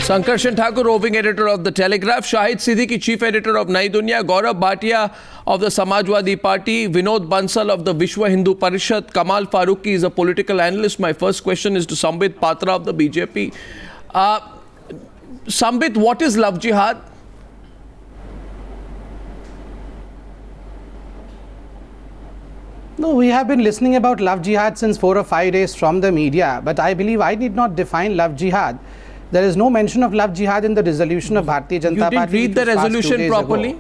Sankarshan Thakur, Roving Editor of the Telegraph, Shahid Siddiqui, Chief Editor of Duniya, Gaurav Bhatia of the Samajwadi Party, Vinod Bansal of the Vishwa Hindu Parishad, Kamal Faruqui is a political analyst. My first question is to Sambit Patra of the BJP. Sambit, what is Love Jihad? No, we have been listening about Love Jihad since 4 or 5 days from the media, but I believe I need not define Love Jihad. There is no mention of Love Jihad in the resolution of Bharatiya Janata Party. You didn't read the resolution properly?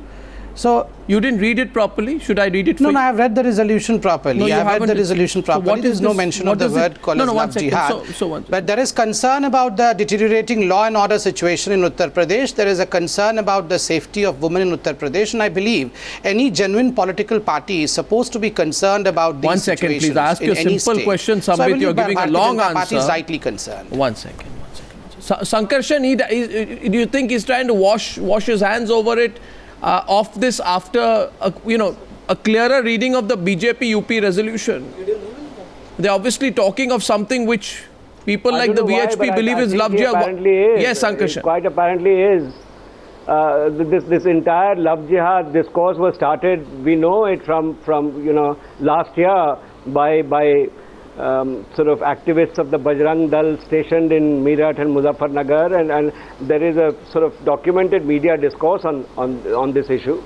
So you didn't read it properly? Should I read it for you? No, I have read the resolution properly. No, I have read the resolution properly. There is no mention of the word called Love Jihad. But there is concern about the deteriorating law and order situation in Uttar Pradesh. There is a concern about the safety of women in Uttar Pradesh. And I believe any genuine political party is supposed to be concerned about these situations. 1 second, please. I ask you a simple question, Sambit. You're giving a long answer. Party is rightly concerned. 1 second. Sankarshan, do you think he's trying to wash his hands over it? Of this after a clearer reading of the BJP UP resolution? They're obviously talking of something which people like the VHP believe is Love Jihad. Yes, Sankarshan. Quite apparently is. This entire Love Jihad discourse was started, we know it from last year by sort of activists of the Bajrang Dal stationed in Meerut and Muzaffarnagar, and there is a sort of documented media discourse on this issue.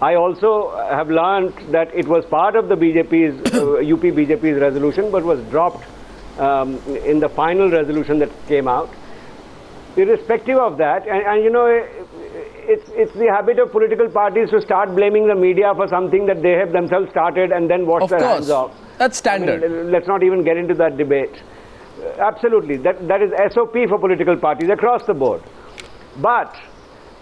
I also have learned that it was part of the BJP's UP BJP's resolution, but was dropped in the final resolution that came out. Irrespective of that, and it's the habit of political parties to start blaming the media for something that they have themselves started and then wash their hands off. That's standard. I mean, let's not even get into that debate. Absolutely, that is SOP for political parties across the board. But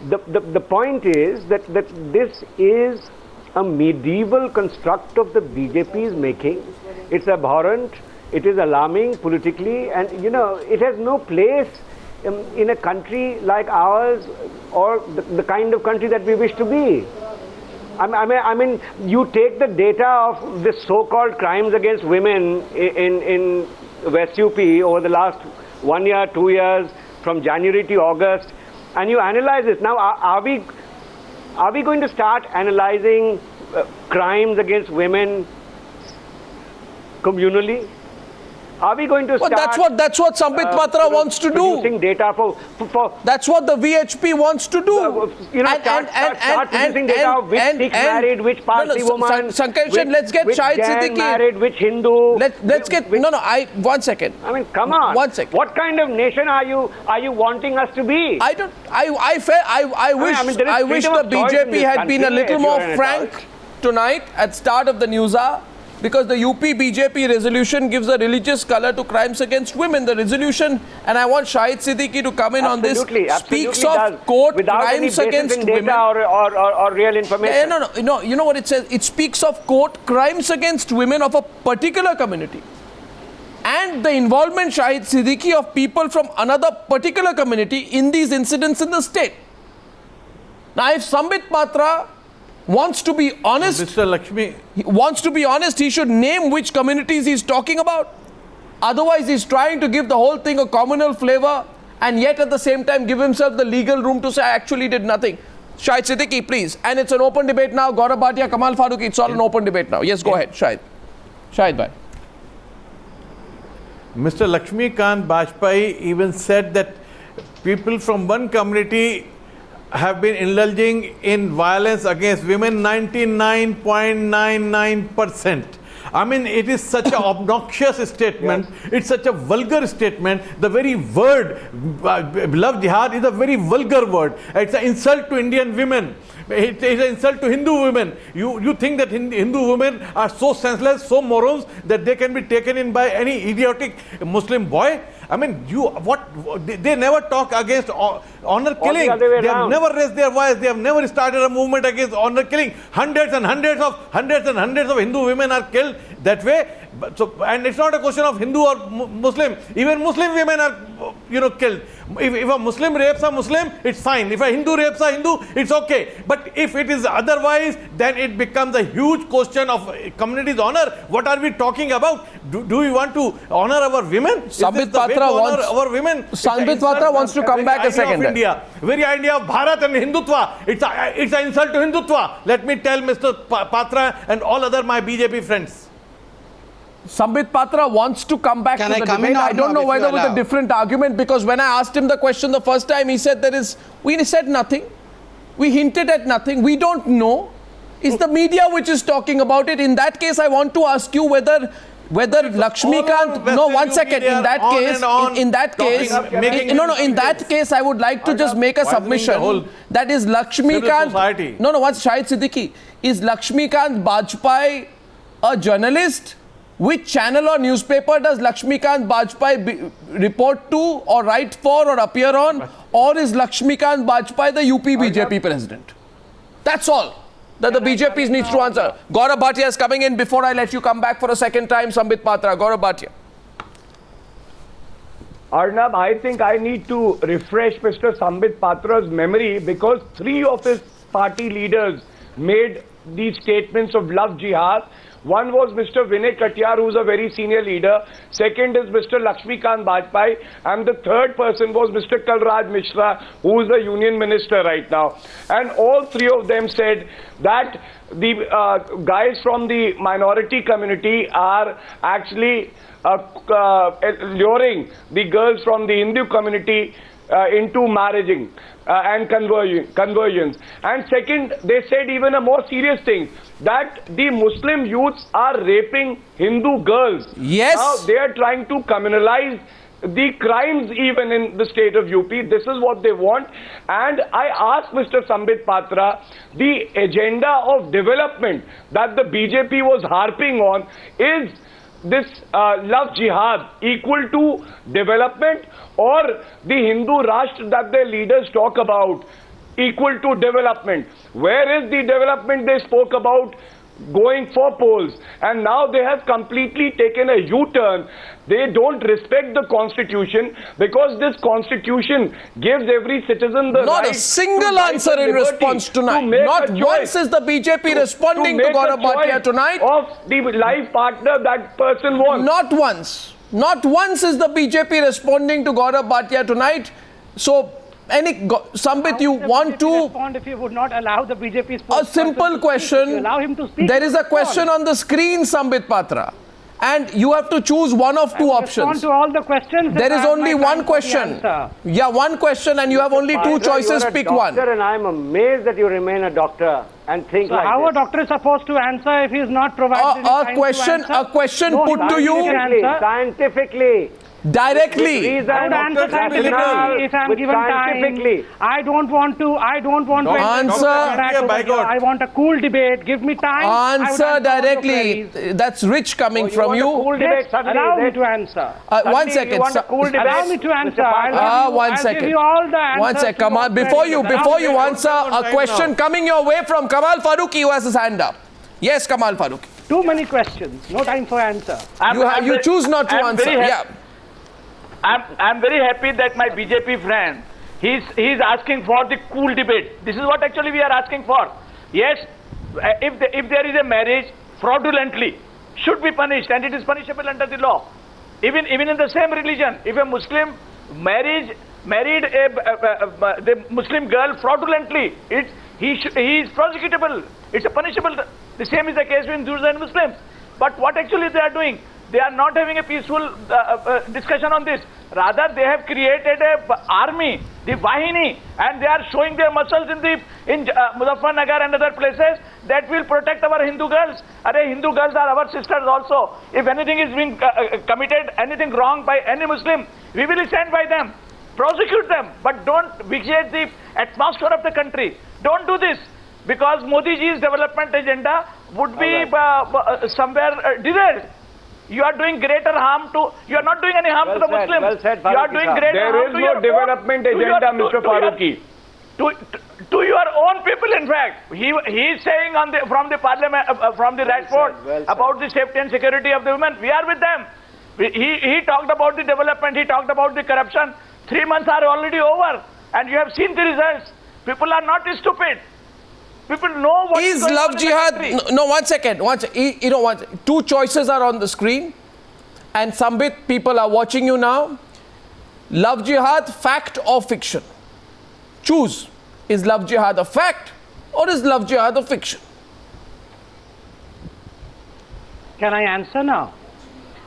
the point is that this is a medieval construct of the BJP is making. It's abhorrent, it is alarming politically, and it has no place in a country like ours, or the kind of country that we wish to be. I mean, you take the data of the so-called crimes against women in West UP over the last 1 year, 2 years, from January to August, and you analyze it. Now, are we going to start analyzing crimes against women communally? Are we going to start? That's what Sambit Patra wants to do. Producing data for that's what the VHP wants to do. Start producing data of which Sikh married, which Parsi woman. Sankarshan, let's get Shahid Siddiqui married, which Hindu. Let's get 1 second. I mean, come on. 1 second. What kind of nation are you wanting us to be? I wish the BJP had been a little more frank tonight at start of the Newshour. Because the UP BJP resolution gives a religious color to crimes against women. The resolution, and I want Shahid Siddiqui to come in on this, speaks of court crimes against women. Or real information. No, you know what it says? It speaks of court crimes against women of a particular community. And the involvement, Shahid Siddiqui, of people from another particular community in these incidents in the state. Now, if Sambit Patra wants to be honest, he should name which communities he's talking about. Otherwise, he's trying to give the whole thing a communal flavor and yet at the same time give himself the legal room to say, I actually did nothing. Shahid Siddiqui, please. And it's an open debate now. Gaurav Bhatia, Kamal Faruqui, it's all an open debate now. Yes, go ahead, Shahid. Shahid bhai. Mr. Lakshmikant Bajpayee even said that people from one community have been indulging in violence against women 99.99%. I mean, it is such an obnoxious statement. Yes. It's such a vulgar statement. The very word, Love Jihad, is a very vulgar word. It's an insult to Indian women. It is an insult to Hindu women. You think that Hindu women are so senseless, so morons, that they can be taken in by any idiotic Muslim boy? I mean, they never talk against honor killing. They have never raised their voice. They have never started a movement against honor killing. Hundreds and hundreds of Hindu women are killed that way. And it's not a question of Hindu or Muslim. Even Muslim women are, killed. If a Muslim rapes a Muslim, it's fine. If a Hindu rapes a Hindu, it's okay. But if it is otherwise, then it becomes a huge question of community's honor. What are we talking about? Do we want to honor our women? Sambit Patra wants our women. Sambit Patra wants to come back a second. India, very idea of Bharat and Hindutva. It's an insult to Hindutva. Let me tell Mr. Patra and all other my BJP friends. Sambit Patra wants to come back to the debate. I don't know whether with a different argument, because when I asked him the question the first time, he said we said nothing. We hinted at nothing. We don't know. It's the media which is talking about it. In that case, I want to ask you whether Lakshmikant, no, 1 second, in that case, I would like to just make a submission. That is Lakshmikant, once Shahid Siddiqui, is Lakshmikant Bajpai a journalist? Which channel or newspaper does Lakshmikant Bajpai report to or write for or appear on? Or is Lakshmikant Bajpai the UP BJP president? That's all that the BJP needs to answer. Gaurav Bhatia is coming in. Before I let you come back for a second time, Sambit Patra. Gaurav Bhatia. Arnab, I think I need to refresh Mr. Sambit Patra's memory, because 3 of his party leaders made these statements of love jihad. One was Mr. Vinay Katiyar, who is a very senior leader. Second is Mr. Lakshmikant Bajpai. And the third person was Mr. Kalraj Mishra, who is the union minister right now. And all 3 of them said that the guys from the minority community are actually luring the girls from the Hindu community into marrying and conversions. And second, they said even a more serious thing, that the Muslim youths are raping Hindu girls. Yes. Now they are trying to criminalize the crimes even in the state of UP. This is what they want. And I asked Mr. Sambit Patra, the agenda of development that the BJP was harping on, is this love jihad equal to development, or the Hindu Rashtra that their leaders talk about equal to development? Where is the development they spoke about going for polls? And now they have completely taken a U-turn. They don't respect the constitution, because this constitution gives every citizen the right. Not a single answer in response tonight. Not once is the BJP responding to Gaurav Bhatia tonight. Of the life partner that person wants. Not once. Not once is the BJP responding to Gaurav Bhatia tonight. So, Sambit, you want to respond if you would not allow the BJP spokesperson? A simple question. Allow him to speak. There is a question on the screen, Sambit Patra, and you have to choose one of 2 options. Respond to all the questions. There is only one question. Yeah, one question, and you have only 2 choices. Pick one. And I'm amazed that you remain a doctor and think like how this. a doctor is supposed to answer if he is not provided a question put to you scientifically. Directly. I would answer scientifically if I am given time. I don't want to answer. I want a cool debate. Give me time. Answer directly. That's rich coming from you. Cool debate, allow me to answer. 1 second. Allow me to answer. I'll give you all the answers. 1 second, Kamal. Before you answer, a question coming your way from Kamal Faruqui, who has his hand up. Yes, Kamal Faruqui. Too many questions. No time for answer. You choose not to answer. Yeah. I'm very happy that my BJP friend, he's asking for the cool debate. This is what actually we are asking for. Yes, if there is a marriage fraudulently, should be punished, and it is punishable under the law. Even in the same religion, if a Muslim married the Muslim girl fraudulently, he is prosecutable. It's a punishable. The same is the case with Hindus and Muslims. But what actually they are doing? They are not having a peaceful discussion on this. Rather, they have created an army, the Vahini, and they are showing their muscles in Muzaffarnagar and other places that will protect our Hindu girls. Hindu girls are our sisters also. If anything is being committed, anything wrong by any Muslim, we will stand by them. Prosecute them, but don't vitiate the atmosphere of the country. Don't do this, because Modi ji's development agenda would be somewhere derailed. You are doing greater harm to, you are not doing any harm to the Muslims. Well said, you are doing greater harm to your development agenda, Mr. Faruqui. To your own people, in fact. He is saying from the parliament, from the right board about the safety and security of the women. We are with them. He talked about the development, he talked about the corruption. 3 months are already over, and you have seen the results. People are not stupid. People know what is Love Jihad. No, 1 second. You know what? Two choices are on the screen, and Sambit, people are watching you now. Love Jihad, fact or fiction? Choose. Is Love Jihad a fact or is Love Jihad a fiction? Can I answer now?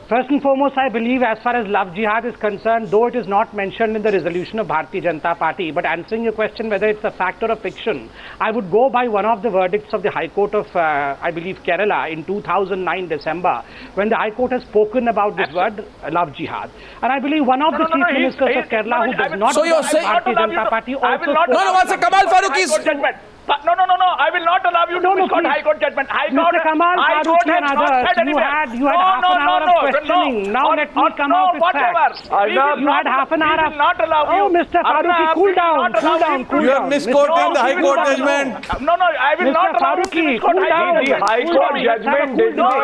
First and foremost, I believe as far as Love Jihad is concerned, though it is not mentioned in the resolution of Bharatiya Janata Party, but answering your question whether it's a fact or a fiction, I would go by one of the verdicts of the High Court of, I believe, Kerala in 2009 December, when the High Court has spoken about this word, Love Jihad. And I believe one of the chief ministers of Kerala who does not belong to Bharatiya Janata Party also... Kamal Faruqui. No, I will not allow you to misquote High Court judgment. Mr. Kamal Faruqui and others, you had half an hour of questioning. Now let me come out with facts. You had half an hour of... Oh, Mr. Faruqui, cool down. You are misquoting the High Court judgment. No, I will not allow you to misquote the High Court judgment did not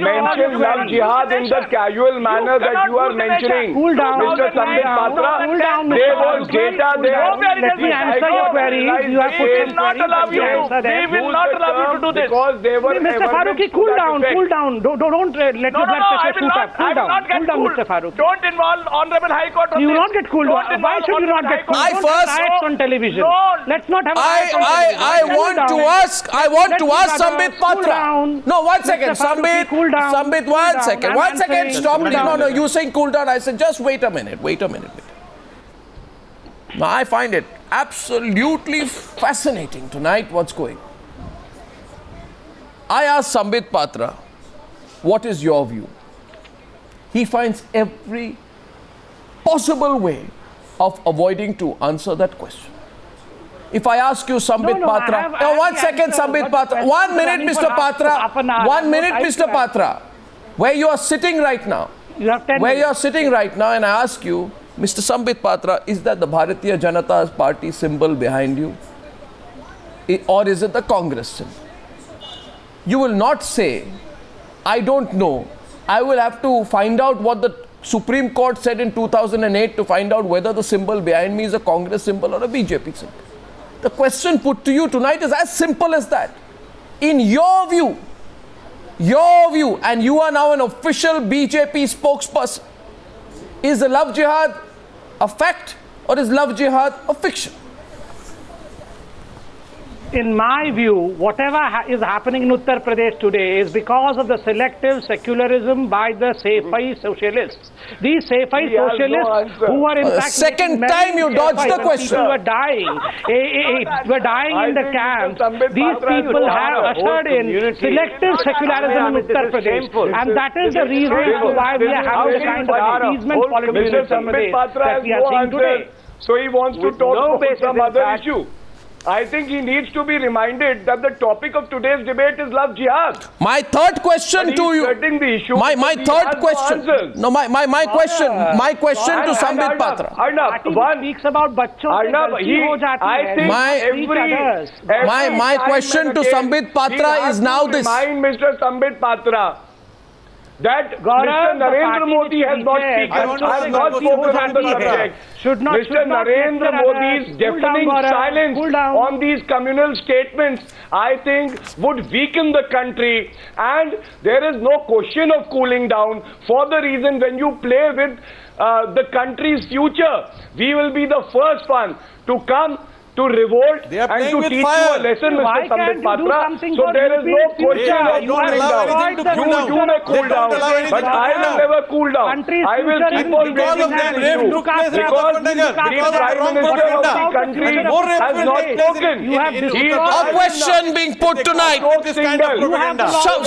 mention Love Jihad in the casual manner that you are mentioning. Mr. Sambit Patra, there was data there. Let me answer your queries. You have put some queries. We will not allow you to do this. Because they were Mr. Faruqui, cool down. Don't let your blood pressure shoot up. Cool down, Mr. Faruqui. Don't involve Honorable High Court on You will this. not get cooled down. Why should you not get cooled down? Riots on television. Let's not have riots on television. I want to ask Sambit Patra. No, 1 second. Sambit, 1 second. 1 second. Stop. No, you saying cool down. I said just wait a minute. Now, I find it absolutely fascinating tonight what's going. I asked Sambit Patra, what is your view? He finds every possible way of avoiding to answer that question. If I ask you, Sambit Patra, 1 second, Sambit Patra, 1 minute, Mr. Patra, 1 minute, Mr. Patra, where you are sitting right now, and I ask you, Mr. Sambit Patra, is that the Bharatiya Janata Party symbol behind you? Or is it the Congress symbol? You will not say, I don't know. I will have to find out what the Supreme Court said in 2008 to find out whether the symbol behind me is a Congress symbol or a BJP symbol. The question put to you tonight is as simple as that. In your view, and you are now an official BJP spokesperson, is the Love Jihad a fact or is Love Jihad a fiction? In my view, whatever is happening in Uttar Pradesh today is because of the selective secularism by the Saifai socialists. These Saifai socialists who were in fact... Second time you dodged the question. People were dying. Were dying in the camps. These people have ushered in selective secularism in Uttar Pradesh. And that is the reason why we are having the kind of appeasement politics in Uttar Pradesh that we are seeing today. So he wants to talk about some other issue. I think he needs to be reminded that the topic of today's debate is Love Jihad. My third question to you. The issue my third question. No, my question to Sambit Patra. Arnab, speaks about Arnab, I think my question to Sambit Patra is now this. Remind Mr. Sambit Patra that Mr. Narendra Modi has not spoken on the subject. Mr. Narendra Modi's deafening silence on these communal statements, I think, would weaken the country. And there is no question of cooling down for the reason when you play with the country's future, we will be the first one to come to revolt and to teach you a lesson, Mr. Sambit Patra. So there is no question of cooling down. You may cool down, but I will never cool down. I will keep on raising this issue because the Prime Minister of the country has not spoken. A question being put tonight.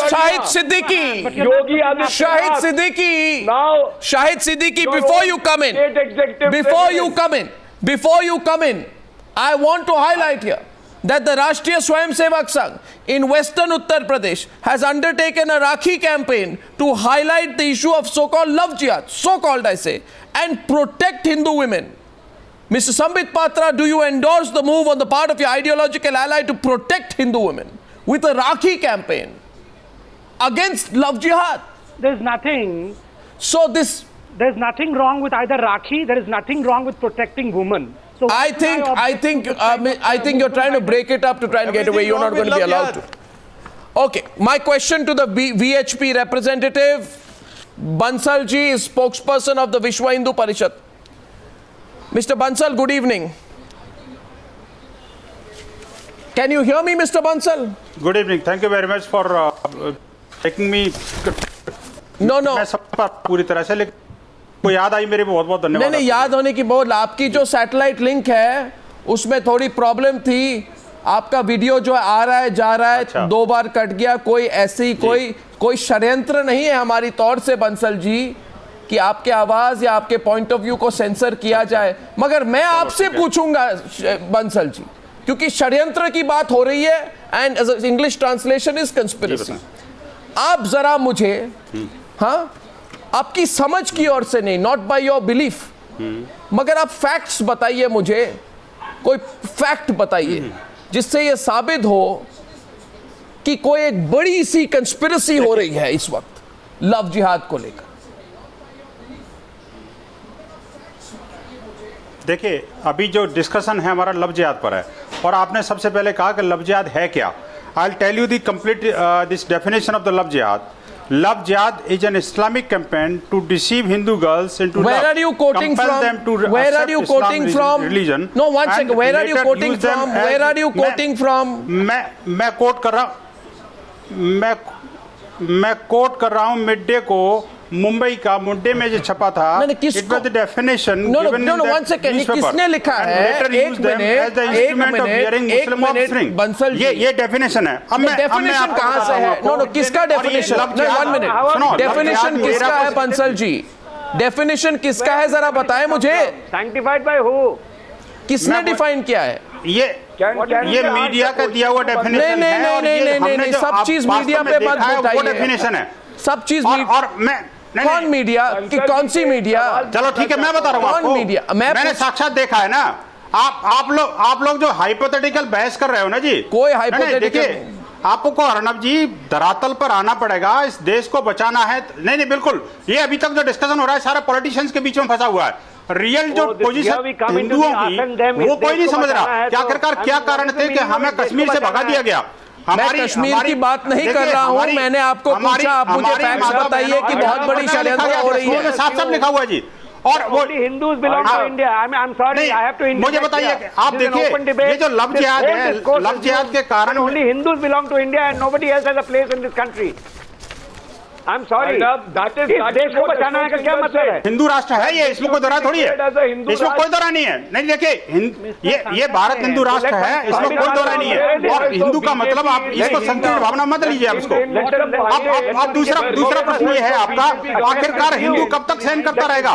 Shahid Siddiqui. Shahid Siddiqui, before you come in, I want to highlight here that the Rashtriya Swayamsevak Sangh in Western Uttar Pradesh has undertaken a Rakhi campaign to highlight the issue of so-called Love Jihad, so-called I say, and protect Hindu women. Mr. Sambit Patra, do you endorse the move on the part of your ideological ally to protect Hindu women with a Rakhi campaign against Love Jihad? There's nothing So this... There's nothing wrong with either Rakhi. There is nothing wrong with protecting women. So I think you're trying to break it up to try and get away. You're not going to be allowed to. Okay, my question to the VHP representative, Bansal ji is spokesperson of the Vishwa Hindu Parishad. Mr. Bansal, good evening. Can you hear me, Mr. Bansal? Good evening. Thank you very much for taking me. No. मैं सब पर पूरी तरह से लेकिन को याद आई मेरे बहुत बहुत धन्यवाद। नहीं याद होने की बहुत, आपकी जो सैटेलाइट लिंक है उसमें थोड़ी प्रॉब्लम थी, आपका वीडियो जो आ रहा है जा रहा है, अच्छा। 2 बार कट गया। कोई ऐसी कोई षड्यंत्र नहीं है हमारी तौर से बंसल जी कि आपके आवाज या आपके पॉइंट ऑफ व्यू को सेंसर किया जाए, मगर मैं आपसे पूछूंगा बंसल जी, क्योंकि षड्यंत्र की बात हो रही है and English translation is conspiracy. आप जरा मुझे हाँ आपकी समझ की ओर से नहीं, नॉट बाय योर बिलीफ, मगर आप फैक्ट्स बताइए मुझे, कोई फैक्ट बताइए जिससे यह साबित हो कि कोई एक बड़ी सी कंस्पिरेसी हो रही है इस वक्त लव जिहाद को लेकर। देखिए अभी जो डिस्कशन है हमारा लव जिहाद पर है, और आपने सबसे पहले कहा कि लव जिहाद है क्या। I will tell you the complete this definition of the love jihad. Love jihad is an Islamic campaign to deceive Hindu girls into love. Where are you quoting from? Them to where are you quoting from? Religion. No, one second. Where are you quoting from? Where are you quoting from? मैं coat कर रहा मैं coat कर रहा हूँ mid-day को मुंबई का मुंडे में जो छपा था। It was the definition given in one second. किसने लिखा है? एक मिनट बंसल जी, ये डेफिनेशन है। अब मैं डेफिनेशन कहाँ से है? नो किसका डेफिनेशन? 1 मिनट, डेफिनेशन किसका है बंसल जी? डेफिनेशन किसका है जरा बताएं मुझे। Sanctified by who? किसने डिफाइन किया है? ये मीडिया का दिया हुआ डेफिनेशन है। नहीं, सब चीज मीडिया पे मत बताइए। वो डेफिनेशन है सब चीज। और मैं कौन मीडिया कि कौन सी मीडिया? चलो ठीक है, मैं बता रहा हूँ कौन मीडिया। मैंने साक्षात देखा है ना। आप लोग जो हाइपोथेटिकल बहस कर रहे हो ना जी, कोई हाइपोथेटिकल, आपको अर्नब जी धरातल पर आना पड़ेगा, इस देश को बचाना है। नहीं बिल्कुल, ये अभी तक जो डिस्कशन हो रहा है सारा पॉलिटिशियंस के बीच में फंसा हुआ है। रियल जो पोजीशन हिंदुओं की वो कोई नहीं समझ रहा कि आखिरकार क्या कारण थे कि हमें कश्मीर से भगा दिया गया। मैं कश्मीर की बात नहीं कर रहा हूं, मैंने आपको पूछा, आप मुझे फैक्ट्स बताइए कि बहुत बड़ी षड्यंत्र हो रही है। साफ साफ लिखा हुआ है जी। और वो Hindus belong to India. I am sorry, I have to मुझे बताइए, आप देखिए ये जो लव जिहाद है, लव जिहाद के कारण only Hindus belong to India and nobody else has a place in this country. I am sorry, देश को बचाना है का क्या मतलब है? हिंदू राष्ट्र है ये, इसमें कोई दौरा थोड़ी है, इसमें कोई दौरा नहीं है। नहीं देखिए, ये भारत हिंदू राष्ट्र है, इसमें कोई दौरा नहीं है। और हिंदू का मतलब आप इसको संकीर्ण भावना मत लीजिए आप इसको। अब दूसरा प्रश्न ये है आपका, आखिरकार हिंदू कब तक सहन करता रहेगा?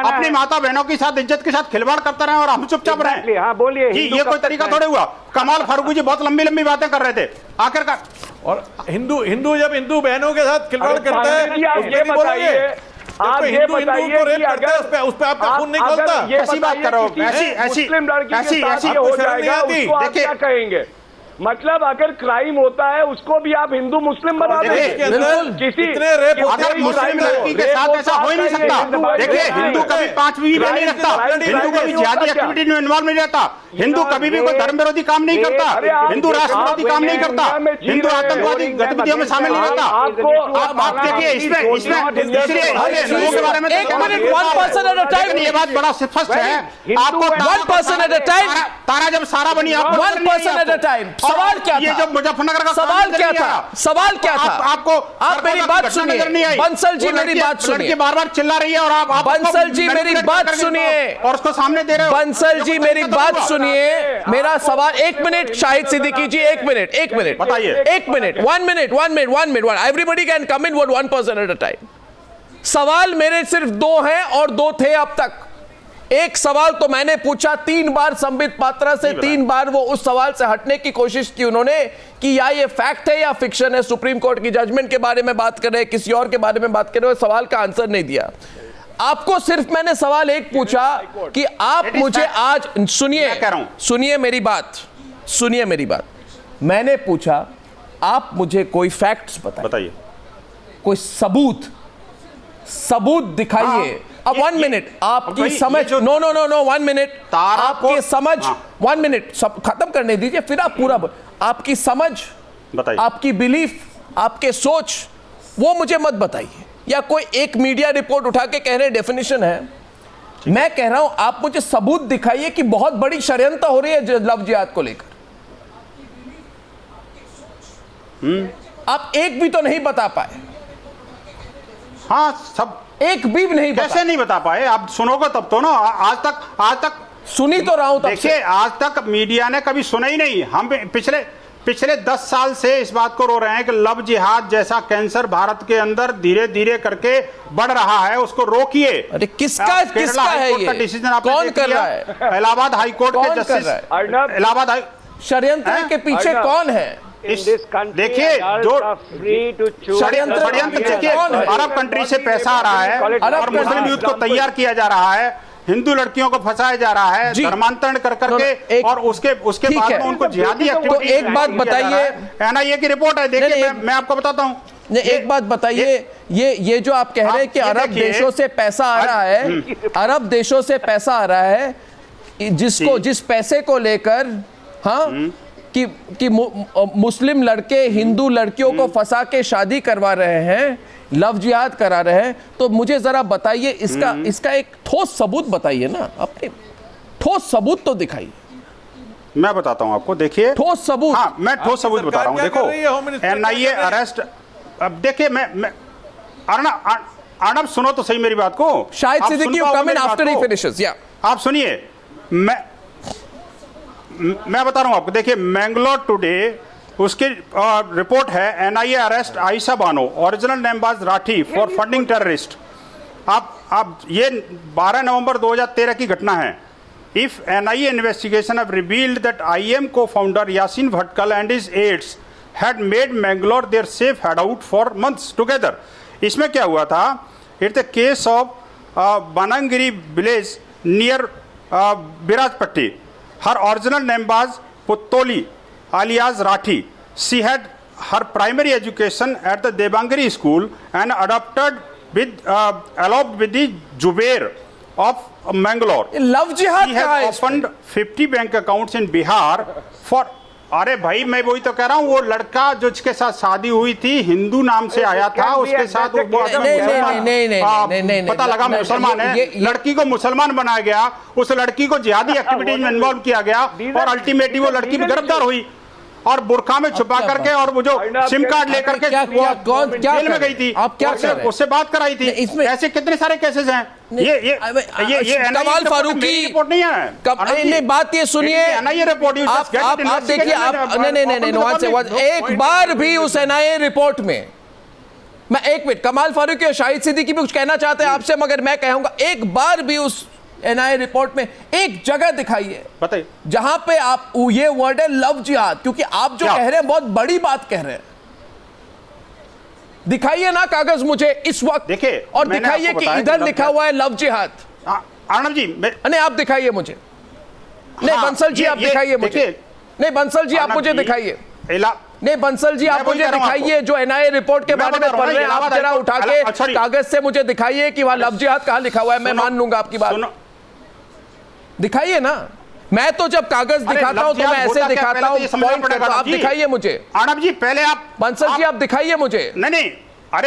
अपनी माता बहनों के साथ इज्जत के साथ खिलवाड़ करता रहे और हम चुपचाप रहे? हाँ बोलिए, ये कोई तरीका थोड़े हुआ। कमाल फारूकी जी बहुत लंबी लंबी बातें कर रहे थे आखिरकार। और हिंदू जब हिंदू बहनों के साथ खिलवाड़ करता है, ये बताइए, आप ये बताइए रेप करता है उस पे आपका खून नहीं खौलता? ऐसी बात कर रहा हूं, ऐसी हो जाएगा, उसको आप क्या कहेंगे? मतलब अगर क्राइम होता है उसको भी आप हिंदू मुस्लिम बना देंगे? मुस्लिम लड़की के साथ ऐसा हो ही नहीं सकता। देखिए, हिंदू कभी 5 बीवी नहीं रखता, हिंदू कभी जिहादी एक्टिविटी में इन्वॉल्व नहीं रहता, हिंदू कभी भी कोई धर्म विरोधी काम नहीं करता, हिंदू राष्ट्र विरोधी काम नहीं करता, हिंदू आतंकवादी गतिविधियों में शामिल नहीं रहता। आप देखिए इसमें हिंदुओं के बारे में ये बात बड़ा स्पष्ट है। आपको 1% at a time, तारा जब सारा बनी, आप 1% at a time। सवाल क्या ये था? जो मुजफ्फरनगर का सवाल क्या था? सवाल क्या था? आपको आप मेरी बात सुनिए, बंसल जी मेरी बात सुनिए। बार-बार चिल्ला रही है और आप बंसल जी मेरी बात सुनिए और उसको सामने दे रहे हो। बंसल जी मेरी बात सुनिए, मेरा सवाल 1 मिनट। शाहिद सिद्दीकी जी 1 मिनट बताइए। 1 minute, 1 minute. Everybody can come in 1% at a time. सवाल मेरे सिर्फ 2 हैं और 2 थे अब तक। एक सवाल तो मैंने पूछा 3 बार संबित पात्रा से, 3 बार वो उस सवाल से हटने की कोशिश की उन्होंने कि या ये फैक्ट है या फिक्शन है। सुप्रीम कोर्ट की जजमेंट के बारे में बात कर रहे हैं, किसी और के बारे में बात कर रहे हो, सवाल का आंसर नहीं दिया। आपको सिर्फ मैंने सवाल एक पूछा कि आप मुझे आज सुनिए मेरी बात। मैंने पूछा आप मुझे कोई फैक्ट्स बताइए, कोई सबूत सबूत दिखाइए। अब 1 मिनट, आपकी समझ, नो 1 मिनट, आपकी समझ, 1 मिनट, सब खत्म करने दीजिए, फिर आप पूरा आपकी समझ बताइए, आपकी बिलीफ, आपके सोच, वो मुझे मत बताइए। या कोई एक मीडिया रिपोर्ट उठा के कह रहे डेफिनेशन है, मैं कह रहा हूं आप मुझे सबूत दिखाइए कि बहुत बड़ी षड्यंत्र हो रही है लव जिहाद को लेकर। आप एक भी तो नहीं बता पाए। हाँ, सब एक भी नहीं बता। कैसे नहीं बता पाए? आप सुनोगे तब तो ना। आज तक सुनी तो रहा हूं। देखिए, आज तक मीडिया ने कभी सुना ही नहीं। हम पिछले 10 साल से इस बात को रो रहे हैं कि लव जिहाद जैसा कैंसर भारत के अंदर धीरे धीरे करके बढ़ रहा है, उसको रोकिए। अरे किसका है ये? डिसीजन कौन कर रहा है? इलाहाबाद हाईकोर्ट के जस्टिस, इलाहाबाद हाई षड्यंत्र के पीछे कौन है? देखिए, जो षड्यंत्र, देखिए, अरब कंट्री से पैसा आ रहा है और मुस्लिम यूथ को तैयार किया जा रहा है, हिंदू लड़कियों को फंसाया जा रहा है धर्मांतरण कर करके, और उसके बाद में उनको जिहादी एक्टिविटी। एक बात बताइए, एनआईए की रिपोर्ट है, देखिए मैं आपको बताता हूँ। एक बात बताइए, ये जो आप कह रहे हैं कि अरब देशों से पैसा आ रहा है, अरब देशों से पैसा आ रहा है, जिस पैसे को लेकर, हाँ, कि मुस्लिम लड़के हिंदू लड़कियों को फंसा के शादी करवा रहे हैं, लव जिहाद करा रहे हैं, तो मुझे जरा बताइए, इसका एक ठोस सबूत बताइए ना। अपने ठोस सबूत तो दिखाइए। मैं बताता हूं आपको, देखिए ठोस सबूत। हाँ, मैं ठोस सबूत बता रहा हूं। देखो, एनआईए अरेस्ट, अब देखिए, मैं अर्नब सुनो तो सही मेरी बात को। Shahid Siddiqui come in after he finishes. या आप सुनिए, मैं बता रहा हूं आपको। देखिए, मैंगलोर टुडे, उसकी रिपोर्ट है, NIA arrest Ayesha Bano, original नेमबाज राठी फॉर फंडिंग टेररिस्ट। आप ये 12 नवंबर 2013 की घटना है। If NIA investigation have revealed that IM co-founder Yasin Bhatkal and his aides had made Mangalore their safe hideout for months together. इसमें क्या हुआ था? It's the case of Banangiri village near Birajpatti. Her original name was Puttoli, alias Rathi. She had her primary education at the Debangiri school and eloped with the Jubair of Mangalore. Love jihad She has opened 50 bank accounts in Bihar for. अरे भाई, मैं वही तो कह रहा हूँ, वो लड़का जो जिसके साथ शादी हुई थी, हिंदू नाम से आया था, उसके साथ पता लगा मुसलमान है, लड़की को मुसलमान बनाया गया, उस लड़की को जिहादी एक्टिविटीज में इन्वॉल्व किया गया, और अल्टीमेटली वो लड़की भी गिरफ्तार हुई और बुर्का में छुपा करके, और वो जो सिम कार्ड लेकर के जेल में गई थी, आप क्या उससे बात कराई थी। ऐसे कितने सारे केसेस हैं। ये कमाल फारूकी रिपोर्ट नहीं है। बात ये सुनिए, एनआईए रिपोर्ट, आप देखिए, आप नहीं, एक बार भी उस एनआईए रिपोर्ट में, मैं एक मिनट, कमाल फारूकी और शाहिद सिद्दीकी भी कुछ कहना चाहते हैं आपसे, मगर मैं कहूंगा एक बार भी उस एनआईए रिपोर्ट में एक जगह दिखाइए बताइए जहां पे आप ये वर्ड है लव जिहाद, क्योंकि आप जो कह रहे हैं बहुत बड़ी बात कह रहे हैं। दिखाइए ना कागज मुझे इस वक्त, देखिए, और दिखाइए कि इधर लिखा हुआ है लव जिहाद। अर्नब जी, नहीं, आप दिखाइए मुझे। नहीं बंसल जी, आप दिखाइए मुझे। नहीं बंसल जी, आप मुझे दिखाइए। नहीं बंसल जी, आप मुझे दिखाइए जो एनआईए रिपोर्ट के बारे में पढ़ रहे हैं, आप जरा उठा के कागज से मुझे दिखाइए कि वहां लव जिहाद कहां लिखा हुआ है। मैं मान लूंगा आपकी बात, दिखाइए ना। मैं तो जब कागज दिखाता हूं तो मैं ऐसे दिखाता हूं, पॉइंट करता हूं। आप दिखाइए मुझे। अर्नब जी, पहले आप बंसल जी, आप दिखाइए मुझे। नहीं, अरे